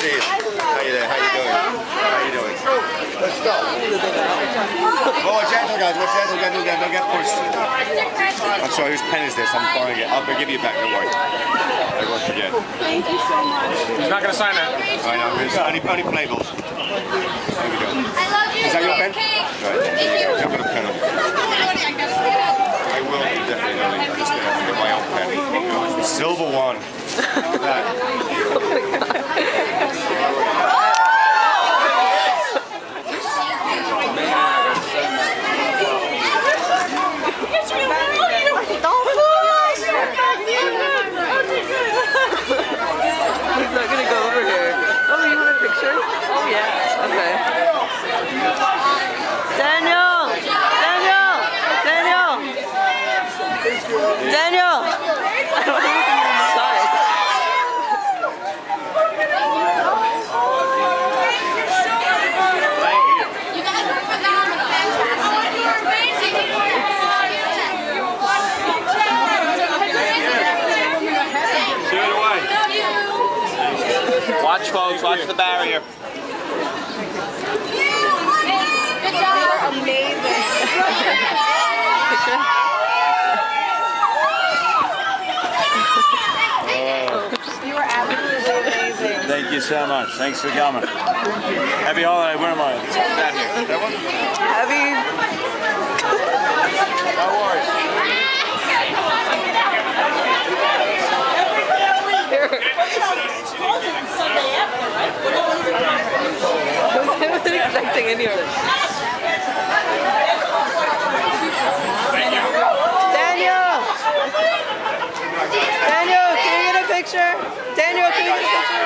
see you. How you there? How you doing? How you doing? Let's go. Oh, gentle guys. What's gentle? Don't get pushed. I'm sorry. Whose pen is this? I'm borrowing it. I'll give you it back. Don't worry. I won't forget. Thank you so much. He's not going to sign it. I know. It's only playbills. There we go. I love you. Is that your pen? Right. There you go. I'm going to pen it. I will definitely not leave this pen. I'll get my own pen. Silver one. Look at that. He's not gonna go over here. Oh, you want a picture? Oh yeah. Okay. Daniel! Daniel! Daniel! Daniel! I don't know if you're inside. Thank you. You guys were phenomenal. Fantastic. You're amazing. Watch, folks. Watch the barrier. Good job. You're amazing. Picture? You were absolutely amazing. Thank you so much. Thanks for coming. Happy holiday. Where am I? Down here. That one? Happy. No worries. I wasn't expecting any of this. Daniel! Daniel, can you get a picture? Daniel, can you get a picture?